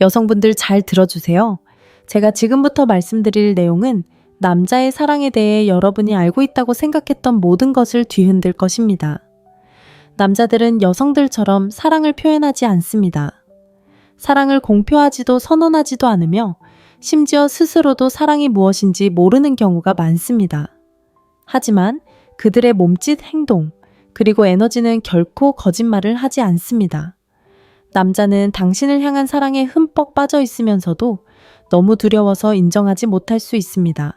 여성분들 잘 들어주세요. 제가 지금부터 말씀드릴 내용은 남자의 사랑에 대해 여러분이 알고 있다고 생각했던 모든 것을 뒤흔들 것입니다. 남자들은 여성들처럼 사랑을 표현하지 않습니다. 사랑을 공표하지도 선언하지도 않으며 심지어 스스로도 사랑이 무엇인지 모르는 경우가 많습니다. 하지만 그들의 몸짓, 행동, 그리고 에너지는 결코 거짓말을 하지 않습니다. 남자는 당신을 향한 사랑에 흠뻑 빠져 있으면서도 너무 두려워서 인정하지 못할 수 있습니다.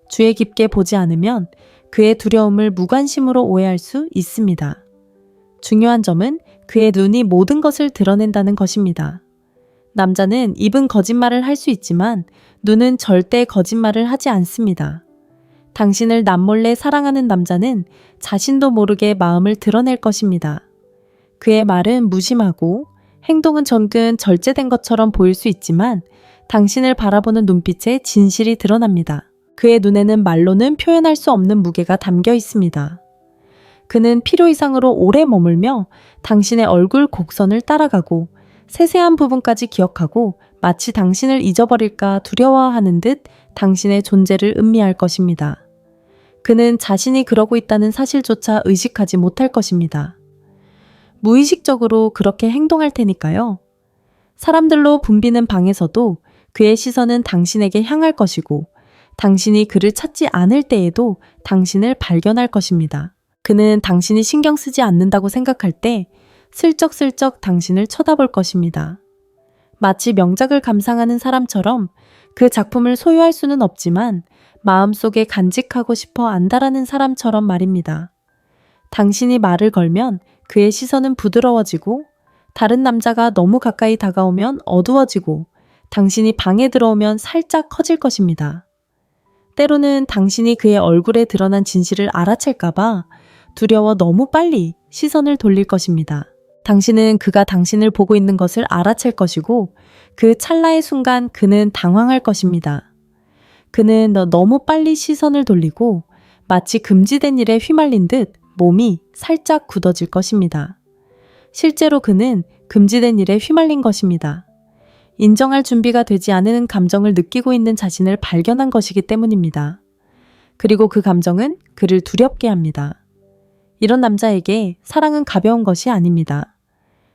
주의 깊게 보지 않으면 그의 두려움을 무관심으로 오해할 수 있습니다. 중요한 점은 그의 눈이 모든 것을 드러낸다는 것입니다. 남자는 입은 거짓말을 할 수 있지만 눈은 절대 거짓말을 하지 않습니다. 당신을 남몰래 사랑하는 남자는 자신도 모르게 마음을 드러낼 것입니다. 그의 말은 무심하고 행동은 전근 절제된 것처럼 보일 수 있지만 당신을 바라보는 눈빛에 진실이 드러납니다. 그의 눈에는 말로는 표현할 수 없는 무게가 담겨 있습니다. 그는 필요 이상으로 오래 머물며 당신의 얼굴 곡선을 따라가고 세세한 부분까지 기억하고 마치 당신을 잊어버릴까 두려워하는 듯 당신의 존재를 음미할 것입니다. 그는 자신이 그러고 있다는 사실조차 의식하지 못할 것입니다. 무의식적으로 그렇게 행동할 테니까요. 사람들로 붐비는 방에서도 그의 시선은 당신에게 향할 것이고 당신이 그를 찾지 않을 때에도 당신을 발견할 것입니다. 그는 당신이 신경 쓰지 않는다고 생각할 때 슬쩍슬쩍 당신을 쳐다볼 것입니다. 마치 명작을 감상하는 사람처럼 그 작품을 소유할 수는 없지만 마음속에 간직하고 싶어 안다라는 사람처럼 말입니다. 당신이 말을 걸면 그의 시선은 부드러워지고 다른 남자가 너무 가까이 다가오면 어두워지고 당신이 방에 들어오면 살짝 커질 것입니다. 때로는 당신이 그의 얼굴에 드러난 진실을 알아챌까봐 두려워 너무 빨리 시선을 돌릴 것입니다. 당신은 그가 당신을 보고 있는 것을 알아챌 것이고 그 찰나의 순간 그는 당황할 것입니다. 그는 너무 빨리 시선을 돌리고 마치 금지된 일에 휘말린 듯 몸이 살짝 굳어질 것입니다. 실제로 그는 금지된 일에 휘말린 것입니다. 인정할 준비가 되지 않은 감정을 느끼고 있는 자신을 발견한 것이기 때문입니다. 그리고 그 감정은 그를 두렵게 합니다. 이런 남자에게 사랑은 가벼운 것이 아닙니다.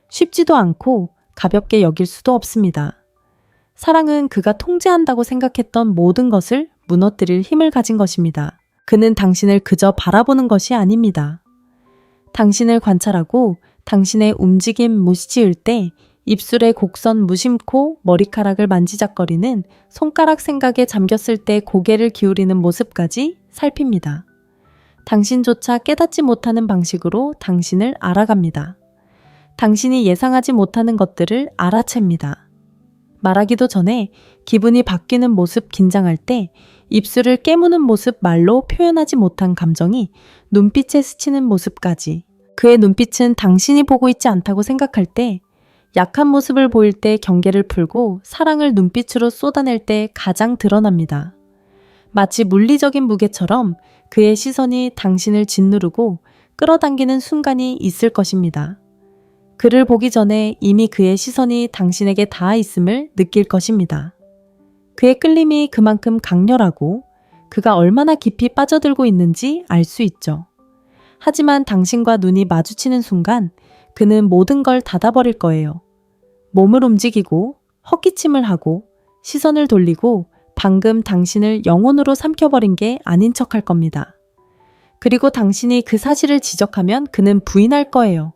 쉽지도 않고 가볍게 여길 수도 없습니다. 사랑은 그가 통제한다고 생각했던 모든 것을 무너뜨릴 힘을 가진 것입니다. 그는 당신을 그저 바라보는 것이 아닙니다. 당신을 관찰하고 당신의 움직임 무시지을 때 입술의 곡선 무심코 머리카락을 만지작거리는 손가락 생각에 잠겼을 때 고개를 기울이는 모습까지 살핍니다. 당신조차 깨닫지 못하는 방식으로 당신을 알아갑니다. 당신이 예상하지 못하는 것들을 알아챕니다. 말하기도 전에 기분이 바뀌는 모습 긴장할 때 입술을 깨무는 모습 말로 표현하지 못한 감정이 눈빛에 스치는 모습까지 그의 눈빛은 당신이 보고 있지 않다고 생각할 때 약한 모습을 보일 때 경계를 풀고 사랑을 눈빛으로 쏟아낼 때 가장 드러납니다. 마치 물리적인 무게처럼 그의 시선이 당신을 짓누르고 끌어당기는 순간이 있을 것입니다. 그를 보기 전에 이미 그의 시선이 당신에게 닿아 있음을 느낄 것입니다. 그의 끌림이 그만큼 강렬하고 그가 얼마나 깊이 빠져들고 있는지 알 수 있죠. 하지만 당신과 눈이 마주치는 순간 그는 모든 걸 닫아버릴 거예요. 몸을 움직이고 헛기침을 하고 시선을 돌리고 방금 당신을 영혼으로 삼켜버린 게 아닌 척할 겁니다. 그리고 당신이 그 사실을 지적하면 그는 부인할 거예요.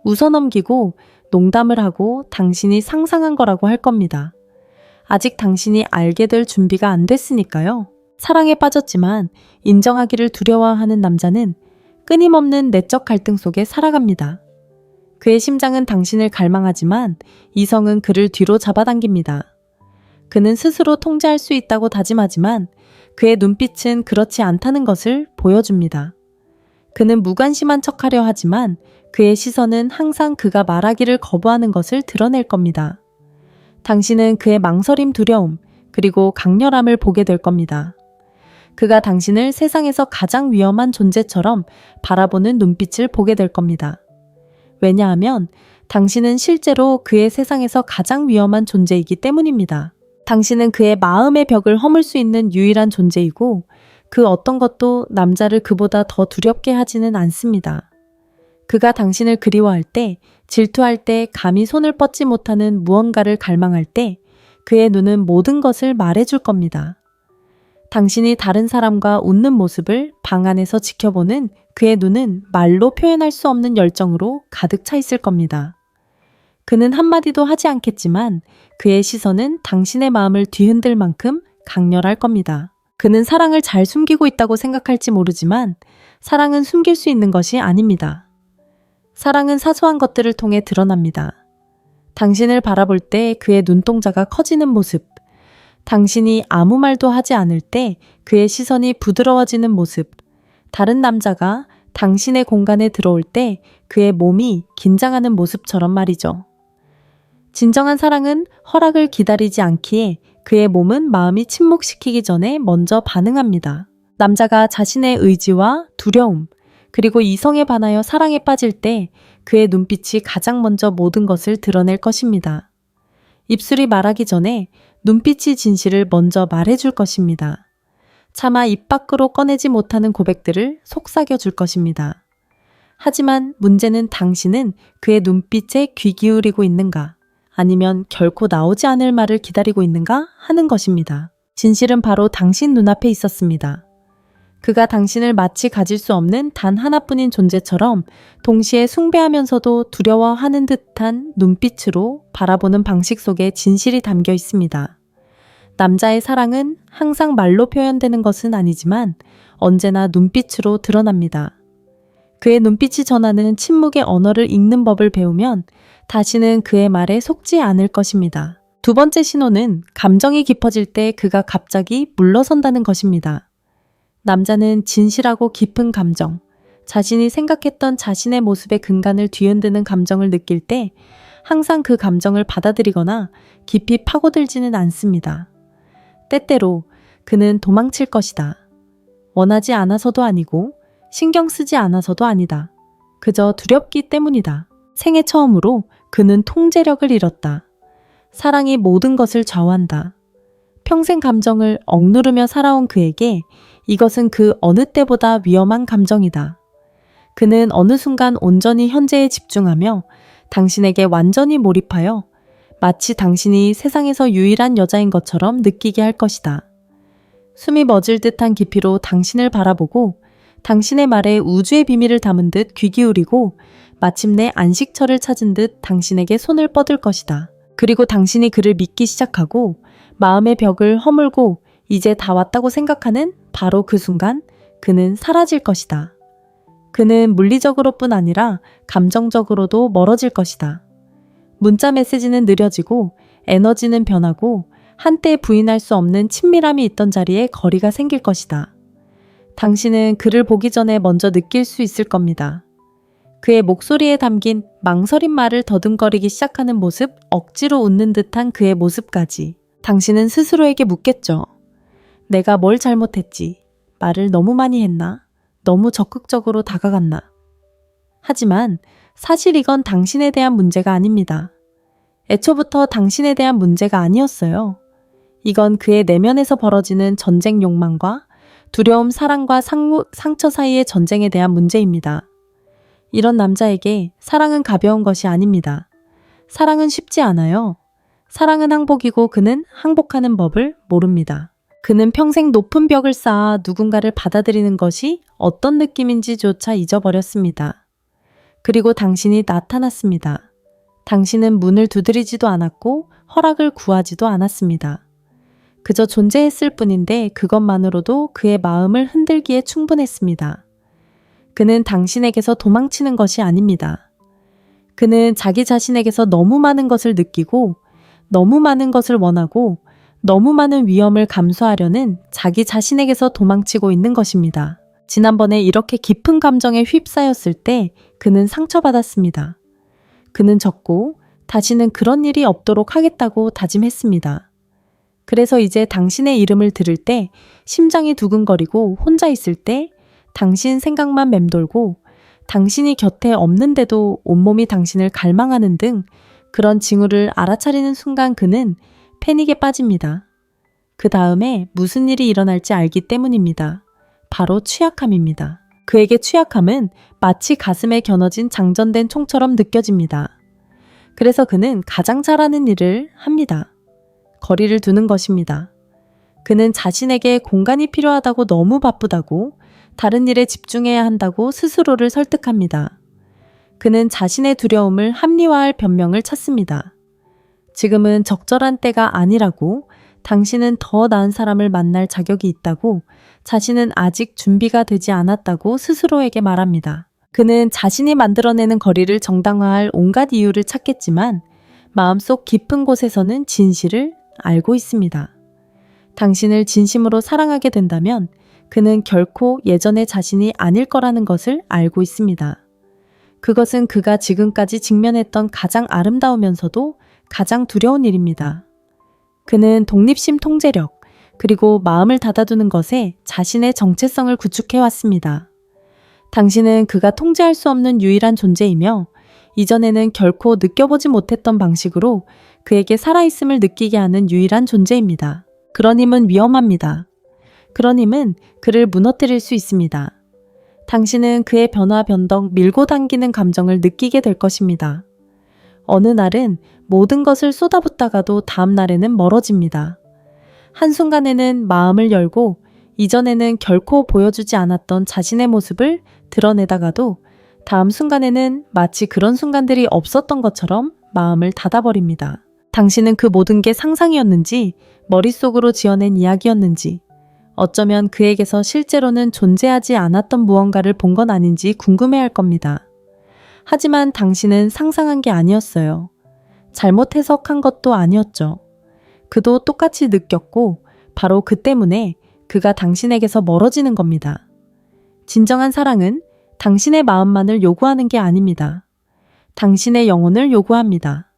웃어넘기고 농담을 하고 당신이 상상한 거라고 할 겁니다. 아직 당신이 알게 될 준비가 안 됐으니까요. 사랑에 빠졌지만 인정하기를 두려워하는 남자는 끊임없는 내적 갈등 속에 살아갑니다. 그의 심장은 당신을 갈망하지만 이성은 그를 뒤로 잡아당깁니다. 그는 스스로 통제할 수 있다고 다짐하지만 그의 눈빛은 그렇지 않다는 것을 보여줍니다. 그는 무관심한 척하려 하지만 그의 시선은 항상 그가 말하기를 거부하는 것을 드러낼 겁니다. 당신은 그의 망설임, 두려움, 그리고 강렬함을 보게 될 겁니다. 그가 당신을 세상에서 가장 위험한 존재처럼 바라보는 눈빛을 보게 될 겁니다. 왜냐하면 당신은 실제로 그의 세상에서 가장 위험한 존재이기 때문입니다. 당신은 그의 마음의 벽을 허물 수 있는 유일한 존재이고 그 어떤 것도 남자를 그보다 더 두렵게 하지는 않습니다. 그가 당신을 그리워할 때, 질투할 때, 감히 손을 뻗지 못하는 무언가를 갈망할 때 그의 눈은 모든 것을 말해줄 겁니다. 당신이 다른 사람과 웃는 모습을 방 안에서 지켜보는 그의 눈은 말로 표현할 수 없는 열정으로 가득 차 있을 겁니다. 그는 한마디도 하지 않겠지만 그의 시선은 당신의 마음을 뒤흔들 만큼 강렬할 겁니다. 그는 사랑을 잘 숨기고 있다고 생각할지 모르지만 사랑은 숨길 수 있는 것이 아닙니다. 사랑은 사소한 것들을 통해 드러납니다. 당신을 바라볼 때 그의 눈동자가 커지는 모습, 당신이 아무 말도 하지 않을 때 그의 시선이 부드러워지는 모습, 다른 남자가 당신의 공간에 들어올 때 그의 몸이 긴장하는 모습처럼 말이죠. 진정한 사랑은 허락을 기다리지 않기에 그의 몸은 마음이 침묵시키기 전에 먼저 반응합니다. 남자가 자신의 의지와 두려움, 그리고 이성에 반하여 사랑에 빠질 때 그의 눈빛이 가장 먼저 모든 것을 드러낼 것입니다. 입술이 말하기 전에 눈빛이 진실을 먼저 말해줄 것입니다. 차마 입 밖으로 꺼내지 못하는 고백들을 속삭여줄 것입니다. 하지만 문제는 당신은 그의 눈빛에 귀 기울이고 있는가, 아니면 결코 나오지 않을 말을 기다리고 있는가 하는 것입니다. 진실은 바로 당신 눈앞에 있었습니다. 그가 당신을 마치 가질 수 없는 단 하나뿐인 존재처럼 동시에 숭배하면서도 두려워하는 듯한 눈빛으로 바라보는 방식 속에 진실이 담겨 있습니다. 남자의 사랑은 항상 말로 표현되는 것은 아니지만 언제나 눈빛으로 드러납니다. 그의 눈빛이 전하는 침묵의 언어를 읽는 법을 배우면 다시는 그의 말에 속지 않을 것입니다. 두 번째 신호는 감정이 깊어질 때 그가 갑자기 물러선다는 것입니다. 남자는 진실하고 깊은 감정, 자신이 생각했던 자신의 모습의 근간을 뒤흔드는 감정을 느낄 때 항상 그 감정을 받아들이거나 깊이 파고들지는 않습니다. 때때로 그는 도망칠 것이다. 원하지 않아서도 아니고 신경 쓰지 않아서도 아니다. 그저 두렵기 때문이다. 생애 처음으로 그는 통제력을 잃었다. 사랑이 모든 것을 좌우한다. 평생 감정을 억누르며 살아온 그에게 이것은 그 어느 때보다 위험한 감정이다. 그는 어느 순간 온전히 현재에 집중하며 당신에게 완전히 몰입하여 마치 당신이 세상에서 유일한 여자인 것처럼 느끼게 할 것이다. 숨이 멎을 듯한 깊이로 당신을 바라보고 당신의 말에 우주의 비밀을 담은 듯 귀 기울이고 마침내 안식처를 찾은 듯 당신에게 손을 뻗을 것이다. 그리고 당신이 그를 믿기 시작하고 마음의 벽을 허물고 이제 다 왔다고 생각하는 바로 그 순간 그는 사라질 것이다. 그는 물리적으로뿐 아니라 감정적으로도 멀어질 것이다. 문자 메시지는 느려지고 에너지는 변하고 한때 부인할 수 없는 친밀함이 있던 자리에 거리가 생길 것이다. 당신은 그를 보기 전에 먼저 느낄 수 있을 겁니다. 그의 목소리에 담긴 망설인 말을 더듬거리기 시작하는 모습, 억지로 웃는 듯한 그의 모습까지. 당신은 스스로에게 묻겠죠. 내가 뭘 잘못했지? 말을 너무 많이 했나? 너무 적극적으로 다가갔나? 하지만 사실 이건 당신에 대한 문제가 아닙니다. 애초부터 당신에 대한 문제가 아니었어요. 이건 그의 내면에서 벌어지는 전쟁 욕망과 두려움, 사랑과 상처 사이의 전쟁에 대한 문제입니다. 이런 남자에게 사랑은 가벼운 것이 아닙니다. 사랑은 쉽지 않아요. 사랑은 항복이고 그는 항복하는 법을 모릅니다. 그는 평생 높은 벽을 쌓아 누군가를 받아들이는 것이 어떤 느낌인지조차 잊어버렸습니다. 그리고 당신이 나타났습니다. 당신은 문을 두드리지도 않았고 허락을 구하지도 않았습니다. 그저 존재했을 뿐인데 그것만으로도 그의 마음을 흔들기에 충분했습니다. 그는 당신에게서 도망치는 것이 아닙니다. 그는 자기 자신에게서 너무 많은 것을 느끼고 너무 많은 것을 원하고 너무 많은 위험을 감수하려는 자기 자신에게서 도망치고 있는 것입니다. 지난번에 이렇게 깊은 감정에 휩싸였을 때 그는 상처받았습니다. 그는 졌고 다시는 그런 일이 없도록 하겠다고 다짐했습니다. 그래서 이제 당신의 이름을 들을 때 심장이 두근거리고 혼자 있을 때 당신 생각만 맴돌고 당신이 곁에 없는데도 온몸이 당신을 갈망하는 등 그런 징후를 알아차리는 순간 그는 패닉에 빠집니다. 그 다음에 무슨 일이 일어날지 알기 때문입니다. 바로 취약함입니다. 그에게 취약함은 마치 가슴에 겨눠진 장전된 총처럼 느껴집니다. 그래서 그는 가장 잘하는 일을 합니다. 거리를 두는 것입니다. 그는 자신에게 공간이 필요하다고 너무 바쁘다고 다른 일에 집중해야 한다고 스스로를 설득합니다. 그는 자신의 두려움을 합리화할 변명을 찾습니다. 지금은 적절한 때가 아니라고, 당신은 더 나은 사람을 만날 자격이 있다고, 자신은 아직 준비가 되지 않았다고 스스로에게 말합니다. 그는 자신이 만들어내는 거리를 정당화할 온갖 이유를 찾겠지만 마음속 깊은 곳에서는 진실을 알고 있습니다. 당신을 진심으로 사랑하게 된다면 그는 결코 예전의 자신이 아닐 거라는 것을 알고 있습니다. 그것은 그가 지금까지 직면했던 가장 아름다우면서도 가장 두려운 일입니다. 그는 독립심 통제력, 그리고 마음을 닫아두는 것에 자신의 정체성을 구축해왔습니다. 당신은 그가 통제할 수 없는 유일한 존재이며 이전에는 결코 느껴보지 못했던 방식으로 그에게 살아있음을 느끼게 하는 유일한 존재입니다. 그런 힘은 위험합니다. 그런 힘은 그를 무너뜨릴 수 있습니다. 당신은 그의 변화 변덕 밀고 당기는 감정을 느끼게 될 것입니다. 어느 날은 모든 것을 쏟아붓다가도 다음 날에는 멀어집니다. 한순간에는 마음을 열고 이전에는 결코 보여주지 않았던 자신의 모습을 드러내다가도 다음 순간에는 마치 그런 순간들이 없었던 것처럼 마음을 닫아버립니다. 당신은 그 모든 게 상상이었는지 머릿속으로 지어낸 이야기였는지 어쩌면 그에게서 실제로는 존재하지 않았던 무언가를 본 건 아닌지 궁금해할 겁니다. 하지만 당신은 상상한 게 아니었어요. 잘못 해석한 것도 아니었죠. 그도 똑같이 느꼈고 바로 그 때문에 그가 당신에게서 멀어지는 겁니다. 진정한 사랑은 당신의 마음만을 요구하는 게 아닙니다. 당신의 영혼을 요구합니다.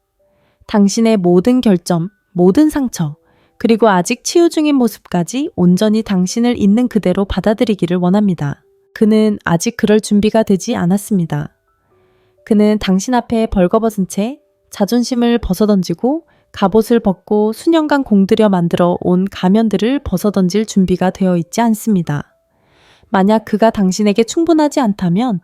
당신의 모든 결점, 모든 상처, 그리고 아직 치유 중인 모습까지 온전히 당신을 있는 그대로 받아들이기를 원합니다. 그는 아직 그럴 준비가 되지 않았습니다. 그는 당신 앞에 벌거벗은 채 자존심을 벗어던지고 갑옷을 벗고 수년간 공들여 만들어 온 가면들을 벗어던질 준비가 되어 있지 않습니다. 만약 그가 당신에게 충분하지 않다면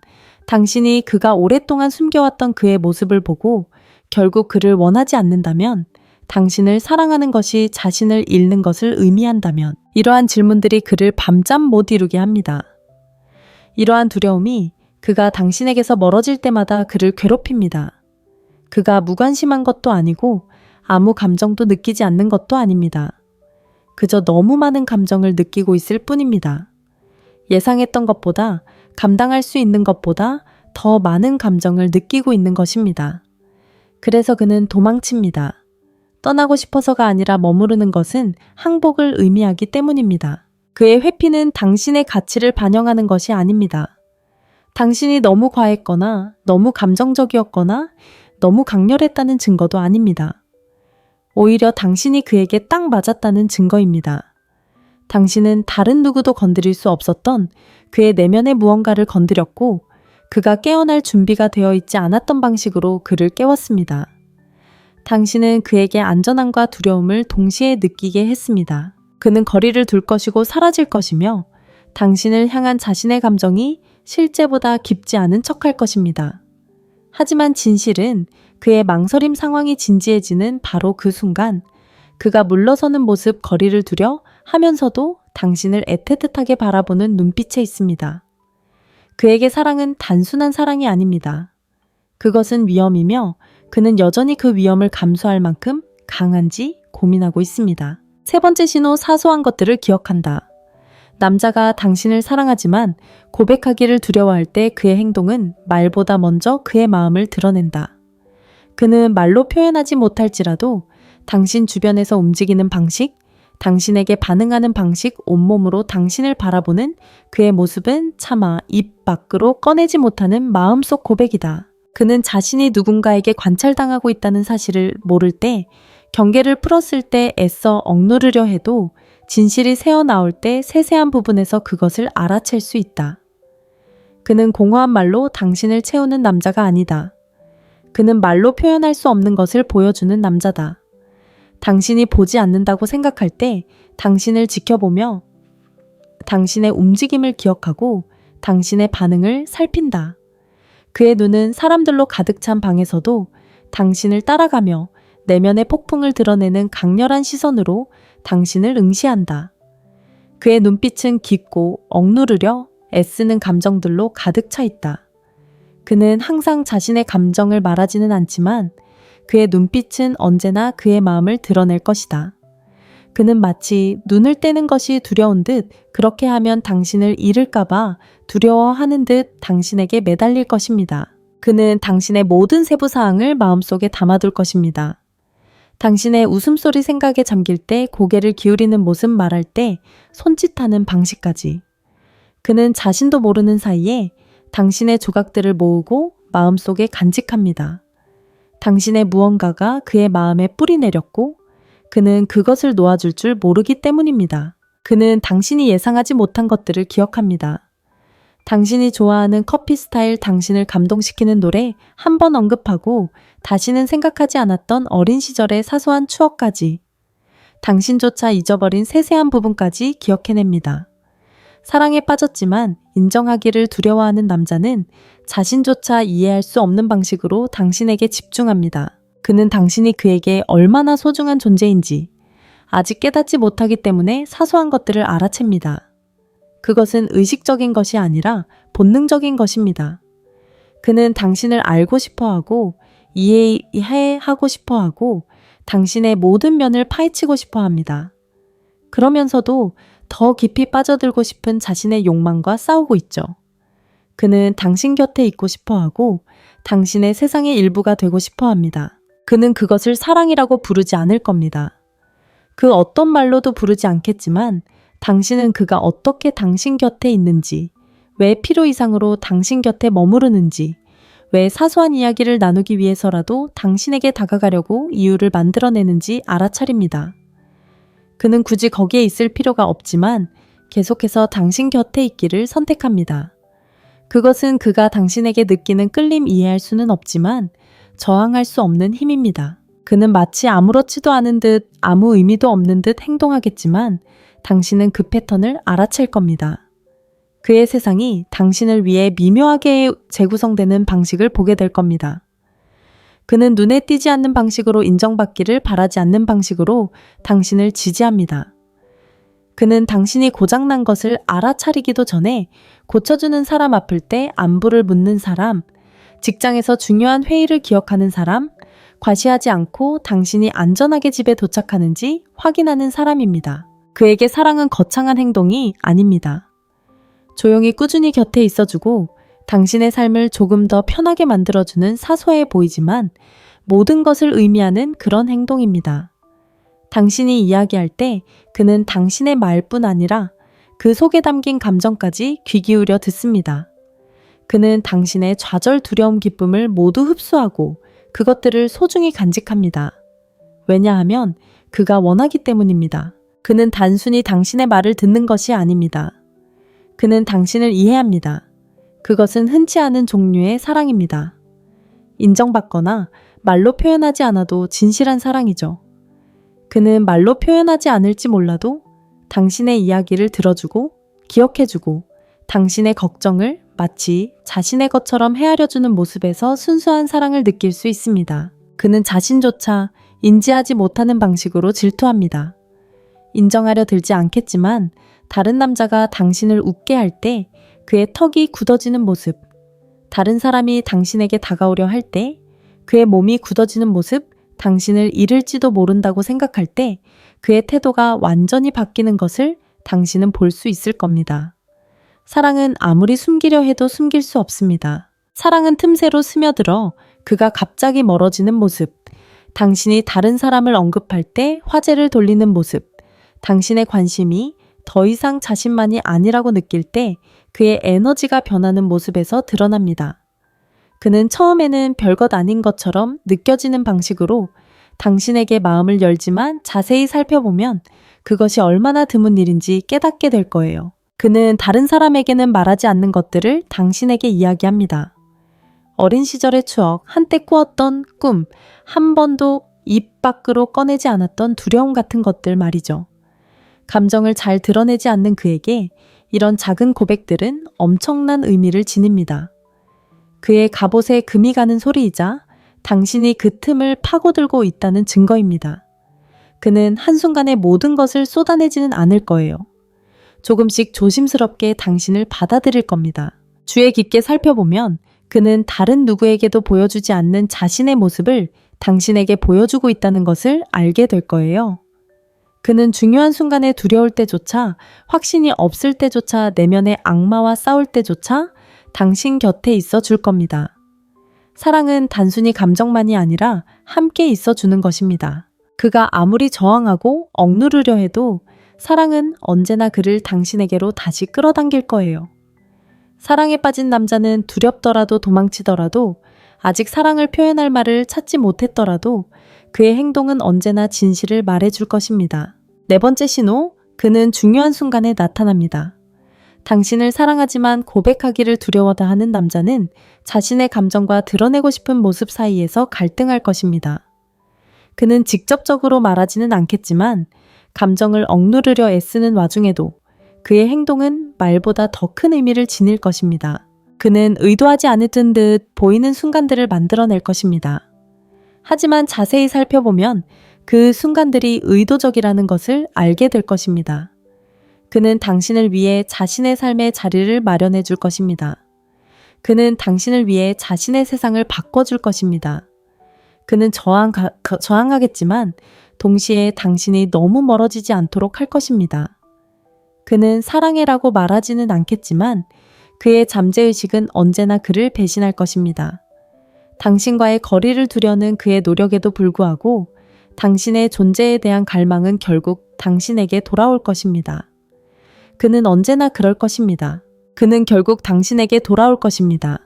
당신이 그가 오랫동안 숨겨왔던 그의 모습을 보고 결국 그를 원하지 않는다면, 당신을 사랑하는 것이 자신을 잃는 것을 의미한다면 이러한 질문들이 그를 밤잠 못 이루게 합니다. 이러한 두려움이 그가 당신에게서 멀어질 때마다 그를 괴롭힙니다. 그가 무관심한 것도 아니고 아무 감정도 느끼지 않는 것도 아닙니다. 그저 너무 많은 감정을 느끼고 있을 뿐입니다. 예상했던 것보다, 감당할 수 있는 것보다 더 많은 감정을 느끼고 있는 것입니다. 그래서 그는 도망칩니다. 떠나고 싶어서가 아니라 머무르는 것은 항복을 의미하기 때문입니다. 그의 회피는 당신의 가치를 반영하는 것이 아닙니다. 당신이 너무 과했거나 너무 감정적이었거나 너무 강렬했다는 증거도 아닙니다. 오히려 당신이 그에게 딱 맞았다는 증거입니다. 당신은 다른 누구도 건드릴 수 없었던 그의 내면의 무언가를 건드렸고 그가 깨어날 준비가 되어 있지 않았던 방식으로 그를 깨웠습니다. 당신은 그에게 안전함과 두려움을 동시에 느끼게 했습니다. 그는 거리를 둘 것이고 사라질 것이며 당신을 향한 자신의 감정이 실제보다 깊지 않은 척할 것입니다. 하지만 진실은 그의 망설임 상황이 진지해지는 바로 그 순간 그가 물러서는 모습 거리를 두려 하면서도 당신을 애틋하게 바라보는 눈빛에 있습니다. 그에게 사랑은 단순한 사랑이 아닙니다. 그것은 위험이며 그는 여전히 그 위험을 감수할 만큼 강한지 고민하고 있습니다. 세 번째 신호, 사소한 것들을 기억한다. 남자가 당신을 사랑하지만 고백하기를 두려워할 때 그의 행동은 말보다 먼저 그의 마음을 드러낸다. 그는 말로 표현하지 못할지라도 당신 주변에서 움직이는 방식, 당신에게 반응하는 방식, 온몸으로 당신을 바라보는 그의 모습은 차마 입 밖으로 꺼내지 못하는 마음속 고백이다. 그는 자신이 누군가에게 관찰당하고 있다는 사실을 모를 때, 경계를 풀었을 때 애써 억누르려 해도 진실이 새어나올 때 세세한 부분에서 그것을 알아챌 수 있다. 그는 공허한 말로 당신을 채우는 남자가 아니다. 그는 말로 표현할 수 없는 것을 보여주는 남자다. 당신이 보지 않는다고 생각할 때 당신을 지켜보며 당신의 움직임을 기억하고 당신의 반응을 살핀다. 그의 눈은 사람들로 가득 찬 방에서도 당신을 따라가며 내면의 폭풍을 드러내는 강렬한 시선으로 당신을 응시한다. 그의 눈빛은 깊고 억누르려 애쓰는 감정들로 가득 차 있다. 그는 항상 자신의 감정을 말하지는 않지만 그의 눈빛은 언제나 그의 마음을 드러낼 것이다. 그는 마치 눈을 떼는 것이 두려운 듯 그렇게 하면 당신을 잃을까봐 두려워하는 듯 당신에게 매달릴 것입니다. 그는 당신의 모든 세부사항을 마음속에 담아둘 것입니다. 당신의 웃음소리 생각에 잠길 때 고개를 기울이는 모습, 말할 때 손짓하는 방식까지. 그는 자신도 모르는 사이에 당신의 조각들을 모으고 마음속에 간직합니다. 당신의 무언가가 그의 마음에 뿌리 내렸고 그는 그것을 놓아줄 줄 모르기 때문입니다. 그는 당신이 예상하지 못한 것들을 기억합니다. 당신이 좋아하는 커피 스타일, 당신을 감동시키는 노래 한 번 언급하고 다시는 생각하지 않았던 어린 시절의 사소한 추억까지, 당신조차 잊어버린 세세한 부분까지 기억해냅니다. 사랑에 빠졌지만 인정하기를 두려워하는 남자는 자신조차 이해할 수 없는 방식으로 당신에게 집중합니다. 그는 당신이 그에게 얼마나 소중한 존재인지 아직 깨닫지 못하기 때문에 사소한 것들을 알아챕니다. 그것은 의식적인 것이 아니라 본능적인 것입니다. 그는 당신을 알고 싶어하고 이해하고 싶어하고 당신의 모든 면을 파헤치고 싶어합니다. 그러면서도 더 깊이 빠져들고 싶은 자신의 욕망과 싸우고 있죠. 그는 당신 곁에 있고 싶어하고 당신의 세상의 일부가 되고 싶어합니다. 그는 그것을 사랑이라고 부르지 않을 겁니다. 그 어떤 말로도 부르지 않겠지만 당신은 그가 어떻게 당신 곁에 있는지, 왜 필요 이상으로 당신 곁에 머무르는지, 왜 사소한 이야기를 나누기 위해서라도 당신에게 다가가려고 이유를 만들어내는지 알아차립니다. 그는 굳이 거기에 있을 필요가 없지만 계속해서 당신 곁에 있기를 선택합니다. 그것은 그가 당신에게 느끼는 끌림, 이해할 수는 없지만 저항할 수 없는 힘입니다. 그는 마치 아무렇지도 않은 듯 아무 의미도 없는 듯 행동하겠지만 당신은 그 패턴을 알아챌 겁니다. 그의 세상이 당신을 위해 미묘하게 재구성되는 방식을 보게 될 겁니다. 그는 눈에 띄지 않는 방식으로 인정받기를 바라지 않는 방식으로 당신을 지지합니다. 그는 당신이 고장난 것을 알아차리기도 전에 고쳐주는 사람 아플 때 안부를 묻는 사람, 직장에서 중요한 회의를 기억하는 사람, 과시하지 않고 당신이 안전하게 집에 도착하는지 확인하는 사람입니다. 그에게 사랑은 거창한 행동이 아닙니다. 조용히 꾸준히 곁에 있어주고 당신의 삶을 조금 더 편하게 만들어주는 사소해 보이지만 모든 것을 의미하는 그런 행동입니다. 당신이 이야기할 때 그는 당신의 말뿐 아니라 그 속에 담긴 감정까지 귀 기울여 듣습니다. 그는 당신의 좌절, 두려움, 기쁨을 모두 흡수하고 그것들을 소중히 간직합니다. 왜냐하면 그가 원하기 때문입니다. 그는 단순히 당신의 말을 듣는 것이 아닙니다. 그는 당신을 이해합니다. 그것은 흔치 않은 종류의 사랑입니다. 인정받거나 말로 표현하지 않아도 진실한 사랑이죠. 그는 말로 표현하지 않을지 몰라도 당신의 이야기를 들어주고 기억해주고 당신의 걱정을 마치 자신의 것처럼 헤아려주는 모습에서 순수한 사랑을 느낄 수 있습니다. 그는 자신조차 인지하지 못하는 방식으로 질투합니다. 인정하려 들지 않겠지만 다른 남자가 당신을 웃게 할 때 그의 턱이 굳어지는 모습, 다른 사람이 당신에게 다가오려 할 때 그의 몸이 굳어지는 모습, 당신을 잃을지도 모른다고 생각할 때 그의 태도가 완전히 바뀌는 것을 당신은 볼 수 있을 겁니다. 사랑은 아무리 숨기려 해도 숨길 수 없습니다. 사랑은 틈새로 스며들어 그가 갑자기 멀어지는 모습, 당신이 다른 사람을 언급할 때 화제를 돌리는 모습, 당신의 관심이 더 이상 자신만이 아니라고 느낄 때 그의 에너지가 변하는 모습에서 드러납니다. 그는 처음에는 별것 아닌 것처럼 느껴지는 방식으로 당신에게 마음을 열지만 자세히 살펴보면 그것이 얼마나 드문 일인지 깨닫게 될 거예요. 그는 다른 사람에게는 말하지 않는 것들을 당신에게 이야기합니다. 어린 시절의 추억, 한때 꾸었던 꿈, 한 번도 입 밖으로 꺼내지 않았던 두려움 같은 것들 말이죠. 감정을 잘 드러내지 않는 그에게 이런 작은 고백들은 엄청난 의미를 지닙니다. 그의 갑옷에 금이 가는 소리이자 당신이 그 틈을 파고들고 있다는 증거입니다. 그는 한순간에 모든 것을 쏟아내지는 않을 거예요. 조금씩 조심스럽게 당신을 받아들일 겁니다. 주의 깊게 살펴보면 그는 다른 누구에게도 보여주지 않는 자신의 모습을 당신에게 보여주고 있다는 것을 알게 될 거예요. 그는 중요한 순간에 두려울 때조차, 확신이 없을 때조차, 내면의 악마와 싸울 때조차 당신 곁에 있어 줄 겁니다. 사랑은 단순히 감정만이 아니라 함께 있어 주는 것입니다. 그가 아무리 저항하고 억누르려 해도 사랑은 언제나 그를 당신에게로 다시 끌어당길 거예요. 사랑에 빠진 남자는 두렵더라도 도망치더라도 아직 사랑을 표현할 말을 찾지 못했더라도 그의 행동은 언제나 진실을 말해줄 것입니다. 네 번째 신호, 그는 중요한 순간에 나타납니다. 당신을 사랑하지만 고백하기를 두려워하는 남자는 자신의 감정과 드러내고 싶은 모습 사이에서 갈등할 것입니다. 그는 직접적으로 말하지는 않겠지만 감정을 억누르려 애쓰는 와중에도 그의 행동은 말보다 더 큰 의미를 지닐 것입니다. 그는 의도하지 않았던 듯 보이는 순간들을 만들어낼 것입니다. 하지만 자세히 살펴보면 그 순간들이 의도적이라는 것을 알게 될 것입니다. 그는 당신을 위해 자신의 삶의 자리를 마련해 줄 것입니다. 그는 당신을 위해 자신의 세상을 바꿔줄 것입니다. 그는 저항하겠지만 동시에 당신이 너무 멀어지지 않도록 할 것입니다. 그는 사랑해라고 말하지는 않겠지만 그의 잠재의식은 언제나 그를 배신할 것입니다. 당신과의 거리를 두려는 그의 노력에도 불구하고 당신의 존재에 대한 갈망은 결국 당신에게 돌아올 것입니다. 그는 언제나 그럴 것입니다. 그는 결국 당신에게 돌아올 것입니다.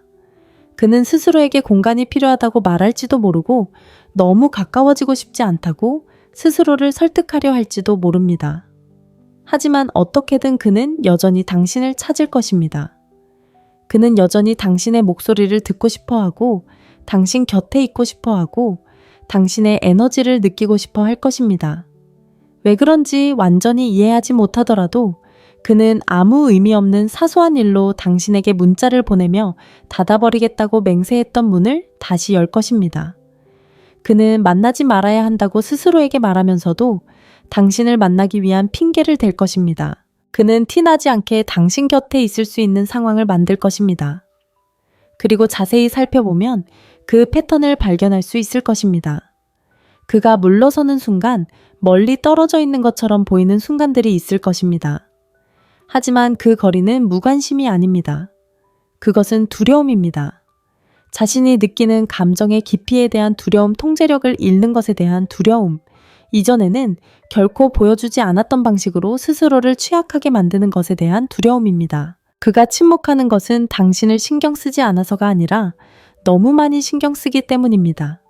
그는 스스로에게 공간이 필요하다고 말할지도 모르고 너무 가까워지고 싶지 않다고 스스로를 설득하려 할지도 모릅니다. 하지만 어떻게든 그는 여전히 당신을 찾을 것입니다. 그는 여전히 당신의 목소리를 듣고 싶어 하고 당신 곁에 있고 싶어 하고 당신의 에너지를 느끼고 싶어 할 것입니다. 왜 그런지 완전히 이해하지 못하더라도 그는 아무 의미 없는 사소한 일로 당신에게 문자를 보내며 닫아버리겠다고 맹세했던 문을 다시 열 것입니다. 그는 만나지 말아야 한다고 스스로에게 말하면서도 당신을 만나기 위한 핑계를 댈 것입니다. 그는 티나지 않게 당신 곁에 있을 수 있는 상황을 만들 것입니다. 그리고 자세히 살펴보면 그 패턴을 발견할 수 있을 것입니다. 그가 물러서는 순간 멀리 떨어져 있는 것처럼 보이는 순간들이 있을 것입니다. 하지만 그 거리는 무관심이 아닙니다. 그것은 두려움입니다. 자신이 느끼는 감정의 깊이에 대한 두려움, 통제력을 잃는 것에 대한 두려움, 이전에는 결코 보여주지 않았던 방식으로 스스로를 취약하게 만드는 것에 대한 두려움입니다. 그가 침묵하는 것은 당신을 신경 쓰지 않아서가 아니라 너무 많이 신경 쓰기 때문입니다.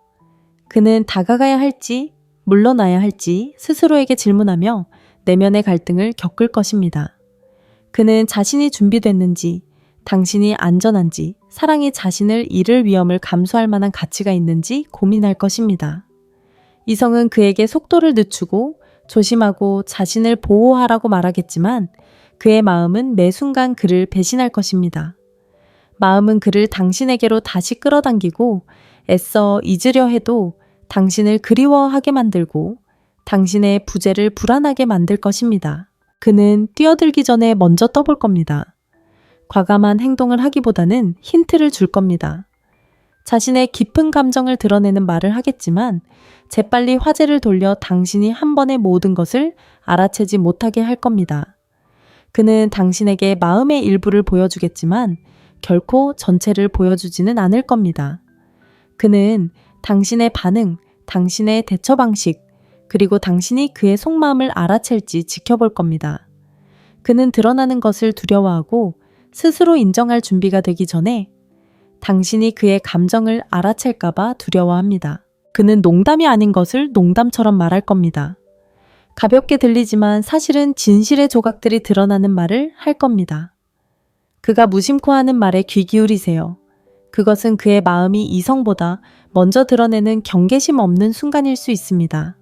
그는 다가가야 할지, 물러나야 할지 스스로에게 질문하며 내면의 갈등을 겪을 것입니다. 그는 자신이 준비됐는지, 당신이 안전한지, 사랑이 자신을 잃을 위험을 감수할 만한 가치가 있는지 고민할 것입니다. 이성은 그에게 속도를 늦추고 조심하고 자신을 보호하라고 말하겠지만 그의 마음은 매 순간 그를 배신할 것입니다. 마음은 그를 당신에게로 다시 끌어당기고 애써 잊으려 해도 당신을 그리워하게 만들고 당신의 부재를 불안하게 만들 것입니다. 그는 뛰어들기 전에 먼저 떠볼 겁니다. 과감한 행동을 하기보다는 힌트를 줄 겁니다. 자신의 깊은 감정을 드러내는 말을 하겠지만 재빨리 화제를 돌려 당신이 한 번에 모든 것을 알아채지 못하게 할 겁니다. 그는 당신에게 마음의 일부를 보여주겠지만 결코 전체를 보여주지는 않을 겁니다. 그는 당신의 반응, 당신의 대처 방식, 그리고 당신이 그의 속마음을 알아챌지 지켜볼 겁니다. 그는 드러나는 것을 두려워하고 스스로 인정할 준비가 되기 전에 당신이 그의 감정을 알아챌까봐 두려워합니다. 그는 농담이 아닌 것을 농담처럼 말할 겁니다. 가볍게 들리지만 사실은 진실의 조각들이 드러나는 말을 할 겁니다. 그가 무심코 하는 말에 귀 기울이세요. 그것은 그의 마음이 이성보다 먼저 드러내는 경계심 없는 순간일 수 있습니다.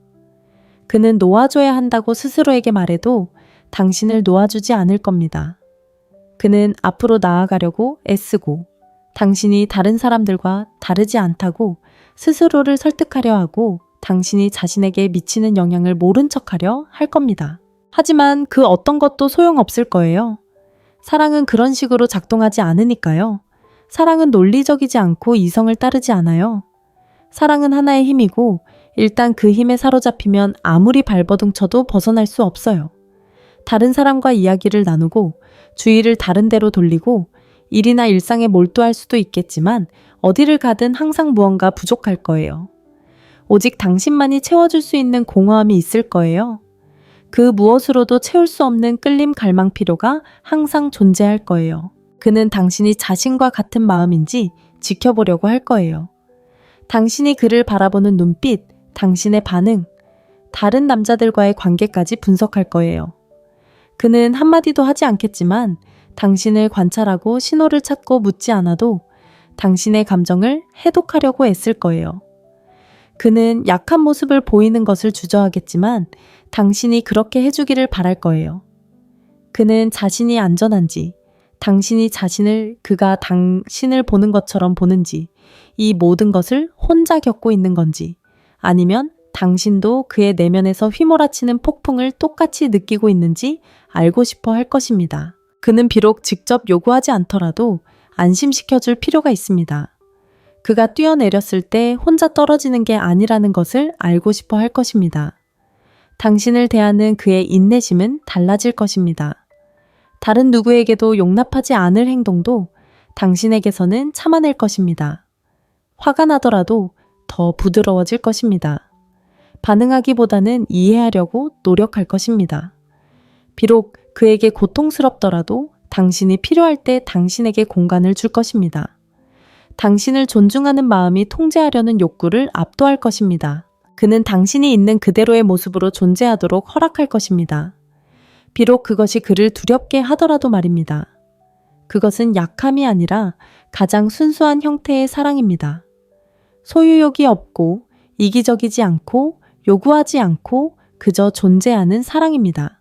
그는 놓아줘야 한다고 스스로에게 말해도 당신을 놓아주지 않을 겁니다. 그는 앞으로 나아가려고 애쓰고 당신이 다른 사람들과 다르지 않다고 스스로를 설득하려 하고 당신이 자신에게 미치는 영향을 모른 척하려 할 겁니다. 하지만 그 어떤 것도 소용없을 거예요. 사랑은 그런 식으로 작동하지 않으니까요. 사랑은 논리적이지 않고 이성을 따르지 않아요. 사랑은 하나의 힘이고 일단 그 힘에 사로잡히면 아무리 발버둥 쳐도 벗어날 수 없어요. 다른 사람과 이야기를 나누고 주의를 다른 데로 돌리고 일이나 일상에 몰두할 수도 있겠지만 어디를 가든 항상 무언가 부족할 거예요. 오직 당신만이 채워줄 수 있는 공허함이 있을 거예요. 그 무엇으로도 채울 수 없는 끌림 갈망 필요가 항상 존재할 거예요. 그는 당신이 자신과 같은 마음인지 지켜보려고 할 거예요. 당신이 그를 바라보는 눈빛, 당신의 반응, 다른 남자들과의 관계까지 분석할 거예요. 그는 한마디도 하지 않겠지만 당신을 관찰하고 신호를 찾고 묻지 않아도 당신의 감정을 해독하려고 애쓸 거예요. 그는 약한 모습을 보이는 것을 주저하겠지만 당신이 그렇게 해주기를 바랄 거예요. 그는 자신이 안전한지, 당신이 자신을 그가 당신을 보는 것처럼 보는지, 이 모든 것을 혼자 겪고 있는 건지, 아니면 당신도 그의 내면에서 휘몰아치는 폭풍을 똑같이 느끼고 있는지 알고 싶어 할 것입니다. 그는 비록 직접 요구하지 않더라도 안심시켜줄 필요가 있습니다. 그가 뛰어내렸을 때 혼자 떨어지는 게 아니라는 것을 알고 싶어 할 것입니다. 당신을 대하는 그의 인내심은 달라질 것입니다. 다른 누구에게도 용납하지 않을 행동도 당신에게서는 참아낼 것입니다. 화가 나더라도 더 부드러워질 것입니다. 반응하기보다는 이해하려고 노력할 것입니다. 비록 그에게 고통스럽더라도 당신이 필요할 때 당신에게 공간을 줄 것입니다. 당신을 존중하는 마음이 통제하려는 욕구를 압도할 것입니다. 그는 당신이 있는 그대로의 모습으로 존재하도록 허락할 것입니다. 비록 그것이 그를 두렵게 하더라도 말입니다. 그것은 약함이 아니라 가장 순수한 형태의 사랑입니다. 소유욕이 없고 이기적이지 않고 요구하지 않고 그저 존재하는 사랑입니다.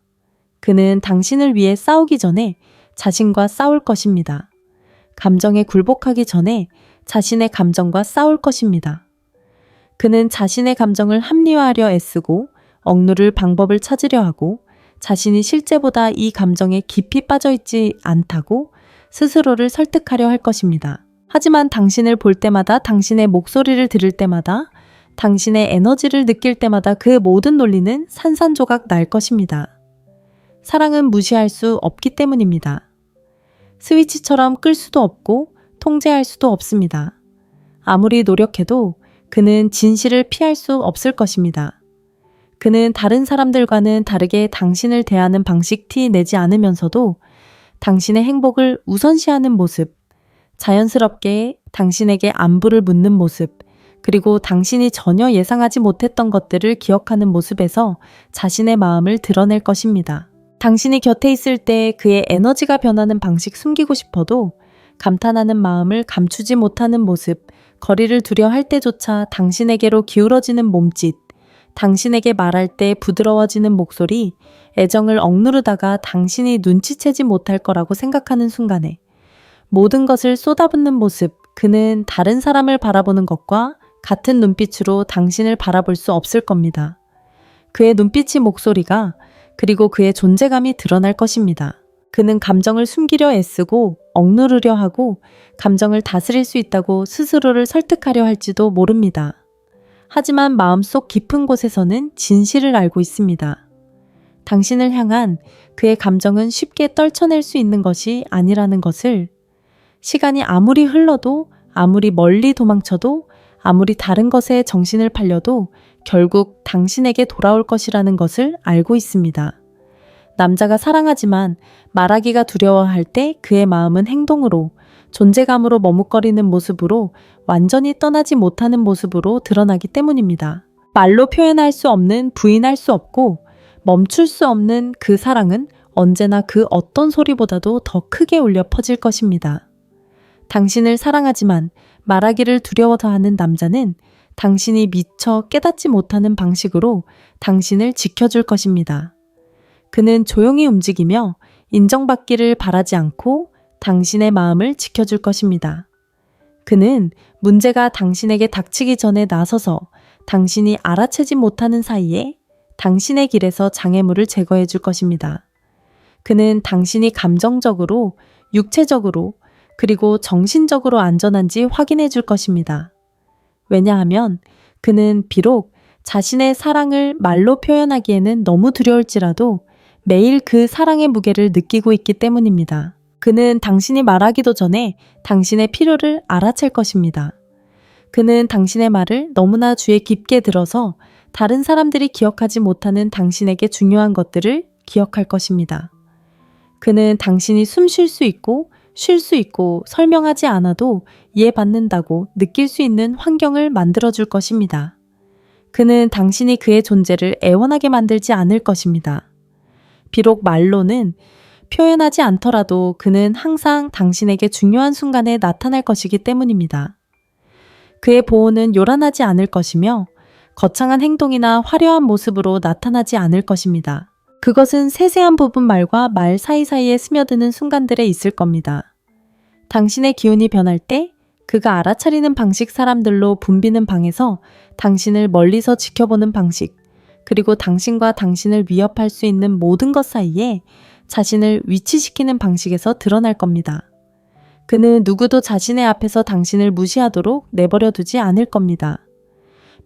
그는 당신을 위해 싸우기 전에 자신과 싸울 것입니다. 감정에 굴복하기 전에 자신의 감정과 싸울 것입니다. 그는 자신의 감정을 합리화하려 애쓰고 억누를 방법을 찾으려 하고 자신이 실제보다 이 감정에 깊이 빠져있지 않다고 스스로를 설득하려 할 것입니다. 하지만 당신을 볼 때마다, 당신의 목소리를 들을 때마다, 당신의 에너지를 느낄 때마다 그 모든 논리는 산산조각 날 것입니다. 사랑은 무시할 수 없기 때문입니다. 스위치처럼 끌 수도 없고 통제할 수도 없습니다. 아무리 노력해도 그는 진실을 피할 수 없을 것입니다. 그는 다른 사람들과는 다르게 당신을 대하는 방식 티 내지 않으면서도 당신의 행복을 우선시하는 모습, 자연스럽게 당신에게 안부를 묻는 모습, 그리고 당신이 전혀 예상하지 못했던 것들을 기억하는 모습에서 자신의 마음을 드러낼 것입니다. 당신이 곁에 있을 때 그의 에너지가 변하는 방식 숨기고 싶어도 감탄하는 마음을 감추지 못하는 모습, 거리를 두려 할 때조차 당신에게로 기울어지는 몸짓, 당신에게 말할 때 부드러워지는 목소리, 애정을 억누르다가 당신이 눈치채지 못할 거라고 생각하는 순간에 모든 것을 쏟아붓는 모습, 그는 다른 사람을 바라보는 것과 같은 눈빛으로 당신을 바라볼 수 없을 겁니다. 그의 눈빛이 목소리가 그리고 그의 존재감이 드러날 것입니다. 그는 감정을 숨기려 애쓰고 억누르려 하고 감정을 다스릴 수 있다고 스스로를 설득하려 할지도 모릅니다. 하지만 마음속 깊은 곳에서는 진실을 알고 있습니다. 당신을 향한 그의 감정은 쉽게 떨쳐낼 수 있는 것이 아니라는 것을, 시간이 아무리 흘러도, 아무리 멀리 도망쳐도, 아무리 다른 것에 정신을 팔려도 결국 당신에게 돌아올 것이라는 것을 알고 있습니다. 남자가 사랑하지만 말하기가 두려워할 때 그의 마음은 행동으로, 존재감으로 머뭇거리는 모습으로, 완전히 떠나지 못하는 모습으로 드러나기 때문입니다. 말로 표현할 수 없는, 부인할 수 없고 멈출 수 없는 그 사랑은 언제나 그 어떤 소리보다도 더 크게 울려 퍼질 것입니다. 당신을 사랑하지만 말하기를 두려워하는 남자는 당신이 미처 깨닫지 못하는 방식으로 당신을 지켜줄 것입니다. 그는 조용히 움직이며 인정받기를 바라지 않고 당신의 마음을 지켜줄 것입니다. 그는 문제가 당신에게 닥치기 전에 나서서 당신이 알아채지 못하는 사이에 당신의 길에서 장애물을 제거해 줄 것입니다. 그는 당신이 감정적으로, 육체적으로, 그리고 정신적으로 안전한지 확인해 줄 것입니다. 왜냐하면 그는 비록 자신의 사랑을 말로 표현하기에는 너무 두려울지라도 매일 그 사랑의 무게를 느끼고 있기 때문입니다. 그는 당신이 말하기도 전에 당신의 필요를 알아챌 것입니다. 그는 당신의 말을 너무나 주에 깊게 들어서 다른 사람들이 기억하지 못하는 당신에게 중요한 것들을 기억할 것입니다. 그는 당신이 숨 쉴 수 있고 쉴 수 있고 설명하지 않아도 이해받는다고 느낄 수 있는 환경을 만들어줄 것입니다. 그는 당신이 그의 존재를 애원하게 만들지 않을 것입니다. 비록 말로는 표현하지 않더라도 그는 항상 당신에게 중요한 순간에 나타날 것이기 때문입니다. 그의 보호는 요란하지 않을 것이며 거창한 행동이나 화려한 모습으로 나타나지 않을 것입니다. 그것은 세세한 부분 말과 말 사이사이에 스며드는 순간들에 있을 겁니다. 당신의 기운이 변할 때 그가 알아차리는 방식 사람들로 붐비는 방에서 당신을 멀리서 지켜보는 방식, 그리고 당신과 당신을 위협할 수 있는 모든 것 사이에 자신을 위치시키는 방식에서 드러날 겁니다. 그는 누구도 자신의 앞에서 당신을 무시하도록 내버려 두지 않을 겁니다.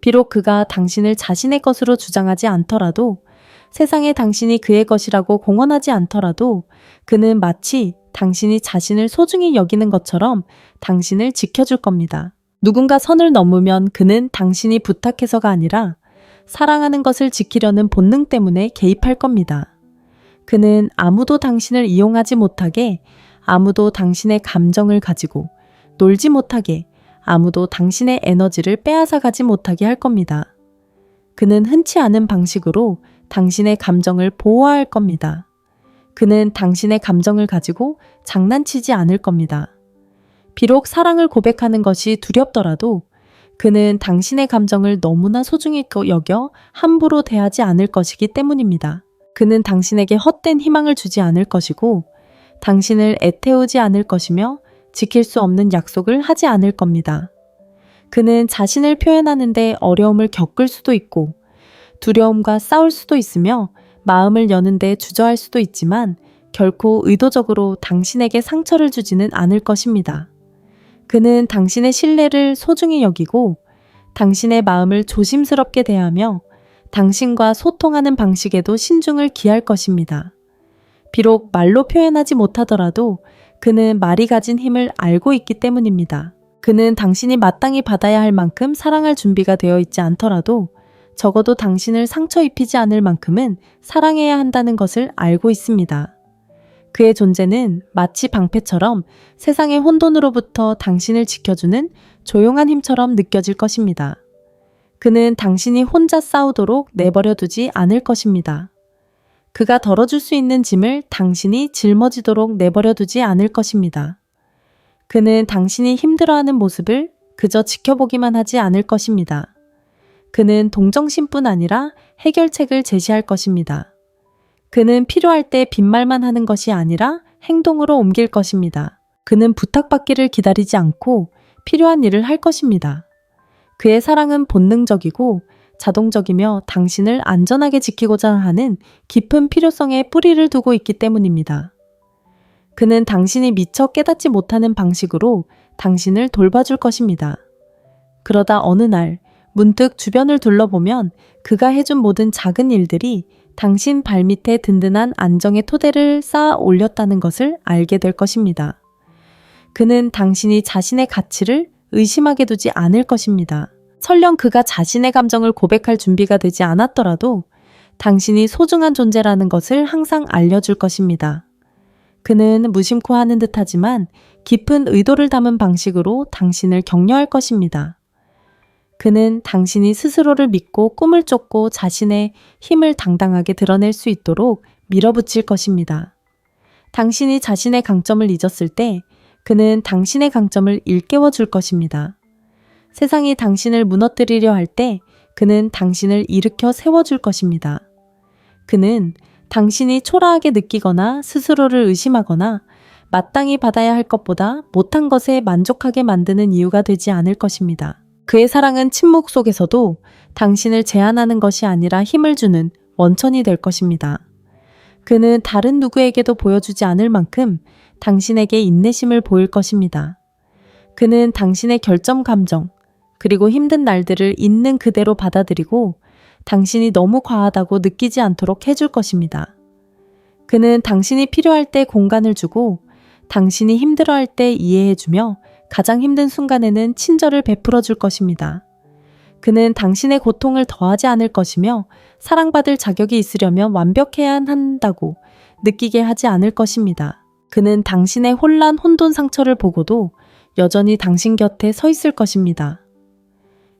비록 그가 당신을 자신의 것으로 주장하지 않더라도, 세상에 당신이 그의 것이라고 공언하지 않더라도 그는 마치 당신이 자신을 소중히 여기는 것처럼 당신을 지켜줄 겁니다. 누군가 선을 넘으면 그는 당신이 부탁해서가 아니라 사랑하는 것을 지키려는 본능 때문에 개입할 겁니다. 그는 아무도 당신을 이용하지 못하게, 아무도 당신의 감정을 가지고 놀지 못하게, 아무도 당신의 에너지를 빼앗아가지 못하게 할 겁니다. 그는 흔치 않은 방식으로 당신의 감정을 보호할 겁니다. 그는 당신의 감정을 가지고 장난치지 않을 겁니다. 비록 사랑을 고백하는 것이 두렵더라도 그는 당신의 감정을 너무나 소중히 여겨 함부로 대하지 않을 것이기 때문입니다. 그는 당신에게 헛된 희망을 주지 않을 것이고 당신을 애태우지 않을 것이며 지킬 수 없는 약속을 하지 않을 겁니다. 그는 자신을 표현하는데 어려움을 겪을 수도 있고 두려움과 싸울 수도 있으며 마음을 여는데 주저할 수도 있지만 결코 의도적으로 당신에게 상처를 주지는 않을 것입니다. 그는 당신의 신뢰를 소중히 여기고 당신의 마음을 조심스럽게 대하며 당신과 소통하는 방식에도 신중을 기할 것입니다. 비록 말로 표현하지 못하더라도 그는 말이 가진 힘을 알고 있기 때문입니다. 그는 당신이 마땅히 받아야 할 만큼 사랑할 준비가 되어 있지 않더라도 적어도 당신을 상처 입히지 않을 만큼은 사랑해야 한다는 것을 알고 있습니다. 그의 존재는 마치 방패처럼 세상의 혼돈으로부터 당신을 지켜주는 조용한 힘처럼 느껴질 것입니다. 그는 당신이 혼자 싸우도록 내버려 두지 않을 것입니다. 그가 덜어줄 수 있는 짐을 당신이 짊어지도록 내버려 두지 않을 것입니다. 그는 당신이 힘들어하는 모습을 그저 지켜보기만 하지 않을 것입니다. 그는 동정심뿐 아니라 해결책을 제시할 것입니다. 그는 필요할 때 빈말만 하는 것이 아니라 행동으로 옮길 것입니다. 그는 부탁받기를 기다리지 않고 필요한 일을 할 것입니다. 그의 사랑은 본능적이고 자동적이며 당신을 안전하게 지키고자 하는 깊은 필요성에 뿌리를 두고 있기 때문입니다. 그는 당신이 미처 깨닫지 못하는 방식으로 당신을 돌봐줄 것입니다. 그러다 어느 날 문득 주변을 둘러보면 그가 해준 모든 작은 일들이 당신 발밑에 든든한 안정의 토대를 쌓아 올렸다는 것을 알게 될 것입니다. 그는 당신이 자신의 가치를 의심하게 두지 않을 것입니다. 설령 그가 자신의 감정을 고백할 준비가 되지 않았더라도 당신이 소중한 존재라는 것을 항상 알려줄 것입니다. 그는 무심코 하는 듯하지만 깊은 의도를 담은 방식으로 당신을 격려할 것입니다. 그는 당신이 스스로를 믿고 꿈을 쫓고 자신의 힘을 당당하게 드러낼 수 있도록 밀어붙일 것입니다. 당신이 자신의 강점을 잊었을 때 그는 당신의 강점을 일깨워 줄 것입니다. 세상이 당신을 무너뜨리려 할 때 그는 당신을 일으켜 세워줄 것입니다. 그는 당신이 초라하게 느끼거나 스스로를 의심하거나 마땅히 받아야 할 것보다 못한 것에 만족하게 만드는 이유가 되지 않을 것입니다. 그의 사랑은 침묵 속에서도 당신을 제한하는 것이 아니라 힘을 주는 원천이 될 것입니다. 그는 다른 누구에게도 보여주지 않을 만큼 당신에게 인내심을 보일 것입니다. 그는 당신의 결점 감정, 그리고 힘든 날들을 있는 그대로 받아들이고 당신이 너무 과하다고 느끼지 않도록 해줄 것입니다. 그는 당신이 필요할 때 공간을 주고 당신이 힘들어할 때 이해해주며 가장 힘든 순간에는 친절을 베풀어 줄 것입니다. 그는 당신의 고통을 더하지 않을 것이며 사랑받을 자격이 있으려면 완벽해야 한다고 느끼게 하지 않을 것입니다. 그는 당신의 혼란, 혼돈, 상처를 보고도 여전히 당신 곁에 서 있을 것입니다.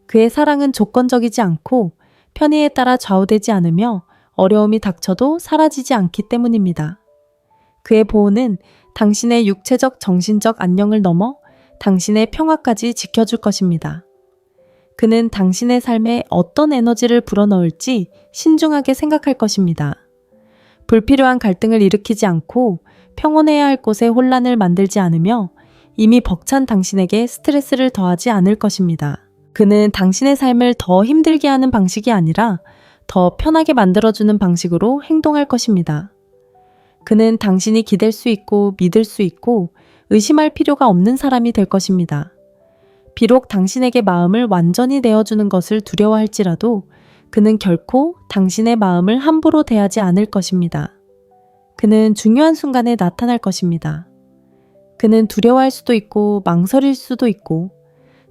그의 사랑은 조건적이지 않고 편의에 따라 좌우되지 않으며 어려움이 닥쳐도 사라지지 않기 때문입니다. 그의 보호는 당신의 육체적, 정신적 안녕을 넘어 당신의 평화까지 지켜줄 것입니다. 그는 당신의 삶에 어떤 에너지를 불어넣을지 신중하게 생각할 것입니다. 불필요한 갈등을 일으키지 않고 평온해야 할 곳에 혼란을 만들지 않으며 이미 벅찬 당신에게 스트레스를 더하지 않을 것입니다. 그는 당신의 삶을 더 힘들게 하는 방식이 아니라 더 편하게 만들어주는 방식으로 행동할 것입니다. 그는 당신이 기댈 수 있고 믿을 수 있고 의심할 필요가 없는 사람이 될 것입니다. 비록 당신에게 마음을 완전히 내어주는 것을 두려워할지라도 그는 결코 당신의 마음을 함부로 대하지 않을 것입니다. 그는 중요한 순간에 나타날 것입니다. 그는 두려워할 수도 있고 망설일 수도 있고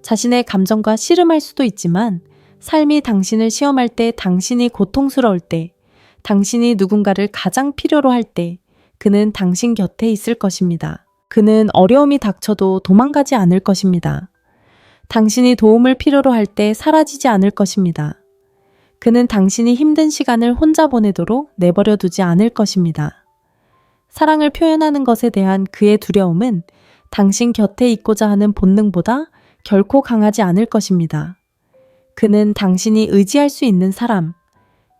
자신의 감정과 씨름할 수도 있지만 삶이 당신을 시험할 때, 당신이 고통스러울 때, 당신이 누군가를 가장 필요로 할 때 그는 당신 곁에 있을 것입니다. 그는 어려움이 닥쳐도 도망가지 않을 것입니다. 당신이 도움을 필요로 할 때 사라지지 않을 것입니다. 그는 당신이 힘든 시간을 혼자 보내도록 내버려 두지 않을 것입니다. 사랑을 표현하는 것에 대한 그의 두려움은 당신 곁에 있고자 하는 본능보다 결코 강하지 않을 것입니다. 그는 당신이 의지할 수 있는 사람,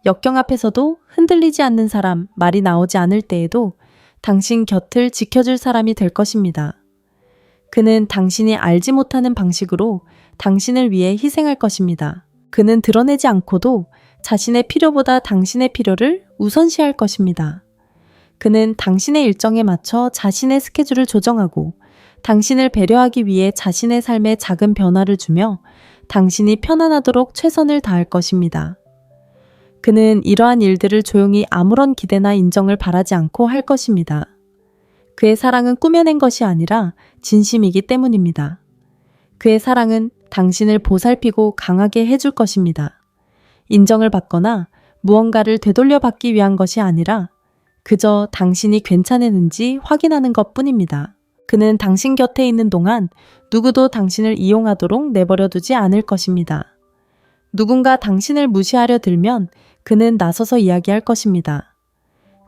역경 앞에서도 흔들리지 않는 사람, 말이 나오지 않을 때에도 당신 곁을 지켜줄 사람이 될 것입니다. 그는 당신이 알지 못하는 방식으로 당신을 위해 희생할 것입니다. 그는 드러내지 않고도 자신의 필요보다 당신의 필요를 우선시할 것입니다. 그는 당신의 일정에 맞춰 자신의 스케줄을 조정하고 당신을 배려하기 위해 자신의 삶에 작은 변화를 주며 당신이 편안하도록 최선을 다할 것입니다. 그는 이러한 일들을 조용히 아무런 기대나 인정을 바라지 않고 할 것입니다. 그의 사랑은 꾸며낸 것이 아니라 진심이기 때문입니다. 그의 사랑은 당신을 보살피고 강하게 해줄 것입니다. 인정을 받거나 무언가를 되돌려 받기 위한 것이 아니라 그저 당신이 괜찮았는지 확인하는 것 뿐입니다. 그는 당신 곁에 있는 동안 누구도 당신을 이용하도록 내버려 두지 않을 것입니다. 누군가 당신을 무시하려 들면 그는 나서서 이야기할 것입니다.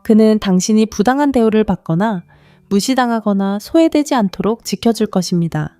그는 당신이 부당한 대우를 받거나 무시당하거나 소외되지 않도록 지켜줄 것입니다.